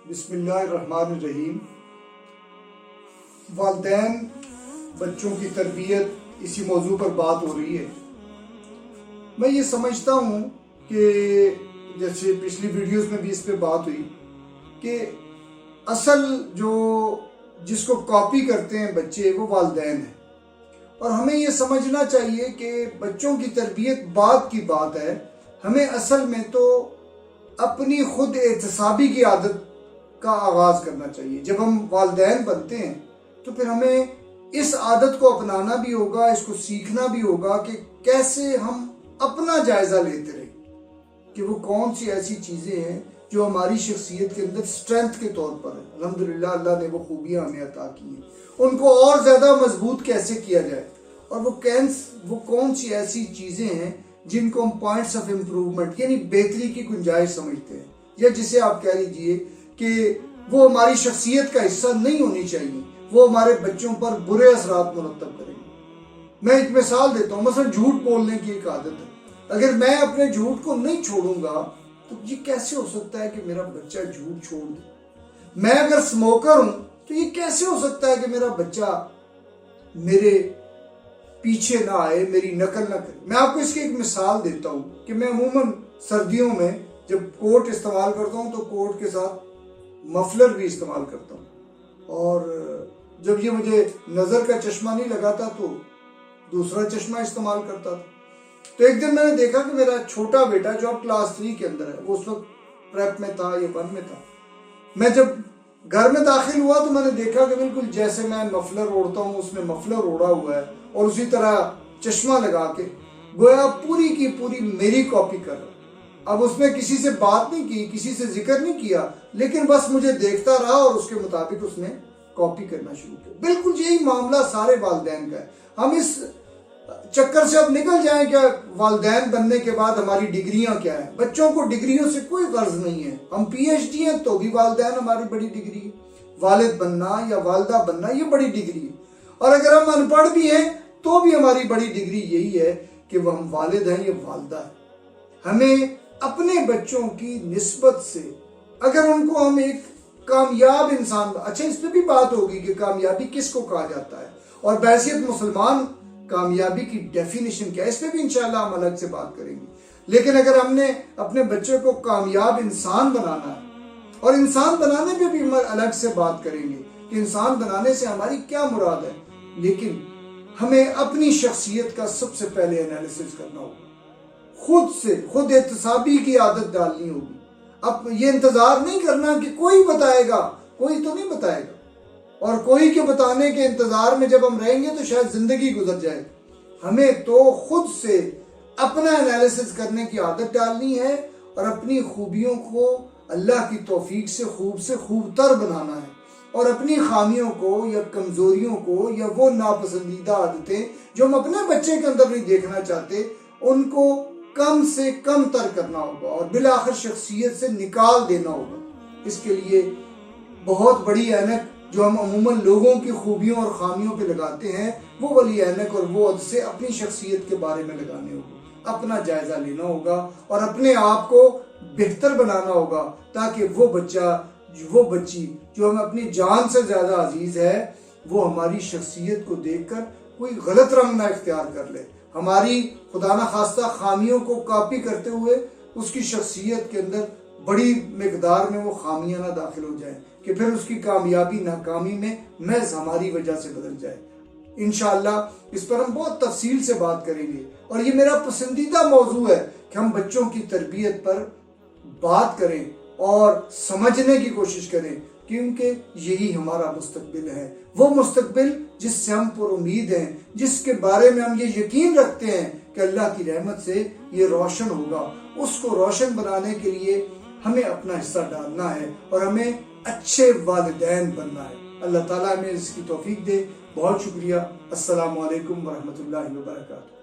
بسم اللہ الرحمن الرحیم۔ والدین بچوں کی تربیت، اسی موضوع پر بات ہو رہی ہے۔ میں یہ سمجھتا ہوں کہ جیسے پچھلی ویڈیوز میں بھی اس پہ بات ہوئی کہ اصل جس کو کاپی کرتے ہیں بچے وہ والدین ہیں، اور ہمیں یہ سمجھنا چاہیے کہ بچوں کی تربیت بعد کی بات ہے۔ ہمیں اصل میں تو اپنی خود احتسابی کی عادت کا آغاز کرنا چاہیے۔ جب ہم والدین بنتے ہیں تو پھر ہمیں اس عادت کو اپنانا بھی ہوگا، اس کو سیکھنا بھی ہوگا کہ کیسے ہم اپنا جائزہ لیتے رہیں کہ وہ کون سی ایسی چیزیں ہیں جو ہماری شخصیت کے اندر سٹرینتھ کے طور پر ہے۔ الحمدللہ اللہ نے وہ خوبیاں ہمیں عطا کی ہیں، ان کو اور زیادہ مضبوط کیسے کیا جائے، اور وہ کون سی ایسی چیزیں ہیں جن کو ہم پوائنٹس آف امپروومنٹ یعنی بہتری کی گنجائش سمجھتے ہیں، یا جسے آپ کہہ لیجئے کہ وہ ہماری شخصیت کا حصہ نہیں ہونی چاہیے، وہ ہمارے بچوں پر برے اثرات مرتب کریں گے۔ میں ایک مثال دیتا ہوں، مثلا جھوٹ بولنے کی ایک عادت ہے۔ اگر میں اپنے جھوٹ کو نہیں چھوڑوں گا تو یہ کیسے ہو سکتا ہے کہ میرا بچہ جھوٹ چھوڑ دے؟ میں اگر سموکر ہوں تو یہ کیسے ہو سکتا ہے کہ میرا بچہ میرے پیچھے نہ آئے، میری نقل نہ کرے؟ میں آپ کو اس کی ایک مثال دیتا ہوں کہ میں عموماً سردیوں میں جب کوٹ استعمال کرتا ہوں تو کوٹ کے ساتھ مفلر بھی استعمال کرتا ہوں، اور جب یہ مجھے نظر کا چشمہ نہیں لگاتا تو دوسرا چشمہ استعمال کرتا تھا۔ تو ایک دن میں نے دیکھا کہ میرا چھوٹا بیٹا جو اب کلاس 3 کے اندر ہے، وہ اس وقت پریپ میں تھا یا 1 میں تھا، میں جب گھر میں داخل ہوا تو میں نے دیکھا کہ بالکل جیسے میں مفلر اوڑھتا ہوں اس نے مفلر اوڑھا ہوا ہے، اور اسی طرح چشمہ لگا کے گویا پوری کی پوری میری کاپی کر رہا۔ اب اس نے کسی سے بات نہیں کی، کسی سے ذکر نہیں کیا، لیکن بس مجھے دیکھتا رہا اور اس کے مطابق اس نے کاپی کرنا شروع کیا۔ بالکل یہی معاملہ سارے والدین کا ہے۔ ہم اس چکر سے اب نکل جائیں کہ والدین بننے کے بعد ہماری ڈگریاں کیا ہیں۔ بچوں کو ڈگریوں سے کوئی غرض نہیں ہے۔ ہم پی ایچ ڈی ہیں تو بھی والدین ہماری بڑی ڈگری ہے، والد بننا یا والدہ بننا یہ بڑی ڈگری ہے، اور اگر ہم ان پڑھ بھی ہیں تو بھی ہماری بڑی ڈگری یہی ہے کہ وہ ہم والد ہیں یا والدہ ہیں۔ ہمیں اپنے بچوں کی نسبت سے اگر ان کو ہم ایک کامیاب انسان، اچھا اس پہ بھی بات ہوگی کہ کامیابی کس کو کہا جاتا ہے، اور بحیثیت مسلمان کامیابی کی ڈیفینیشن کیا ہے، اس پہ بھی انشاءاللہ ہم الگ سے بات کریں گے۔ لیکن اگر ہم نے اپنے بچے کو کامیاب انسان بنانا ہے، اور انسان بنانے پہ بھی ہم الگ سے بات کریں گے کہ انسان بنانے سے ہماری کیا مراد ہے، لیکن ہمیں اپنی شخصیت کا سب سے پہلے انالیسس کرنا ہوگا، خود احتسابی کی عادت ڈالنی ہوگی۔ اب یہ انتظار نہیں کرنا کہ کوئی بتائے گا، کوئی تو نہیں بتائے گا، اور کوئی کے بتانے کے انتظار میں جب ہم رہیں گے تو شاید زندگی گزر جائے۔ ہمیں تو خود سے اپنا انالیسس کرنے کی عادت ڈالنی ہے، اور اپنی خوبیوں کو اللہ کی توفیق سے خوب تر بنانا ہے، اور اپنی خامیوں کو یا کمزوریوں کو یا وہ ناپسندیدہ عادتیں جو ہم اپنے بچے کے اندر نہیں دیکھنا چاہتے ان کو کم سے کم تر کرنا ہوگا، اور بالآخر شخصیت سے نکال دینا ہوگا۔ اس کے لیے بہت بڑی اینک جو ہم عموماً لوگوں کی خوبیوں اور خامیوں پہ لگاتے ہیں، وہ والی اینک اور وہ عدسے اپنی شخصیت کے بارے میں لگانے ہوگا، اپنا جائزہ لینا ہوگا، اور اپنے آپ کو بہتر بنانا ہوگا، تاکہ وہ بچی جو ہمیں اپنی جان سے زیادہ عزیز ہے وہ ہماری شخصیت کو دیکھ کر کوئی غلط رنگ نہ اختیار کر لے، ہماری خدا نخواستہ خامیوں کو کاپی کرتے ہوئے اس کی شخصیت کے اندر بڑی مقدار میں وہ خامیاں نہ داخل ہو جائیں کہ پھر اس کی کامیابی ناکامی میں محض ہماری وجہ سے بدل جائے۔ انشاءاللہ اس پر ہم بہت تفصیل سے بات کریں گے، اور یہ میرا پسندیدہ موضوع ہے کہ ہم بچوں کی تربیت پر بات کریں اور سمجھنے کی کوشش کریں، کیونکہ یہی ہمارا مستقبل ہے، وہ مستقبل جس سے ہم پر امید ہیں، جس کے بارے میں ہم یہ یقین رکھتے ہیں کہ اللہ کی رحمت سے یہ روشن ہوگا۔ اس کو روشن بنانے کے لیے ہمیں اپنا حصہ ڈالنا ہے، اور ہمیں اچھے والدین بننا ہے۔ اللہ تعالیٰ ہمیں اس کی توفیق دے۔ بہت شکریہ۔ السلام علیکم ورحمۃ اللہ وبرکاتہ۔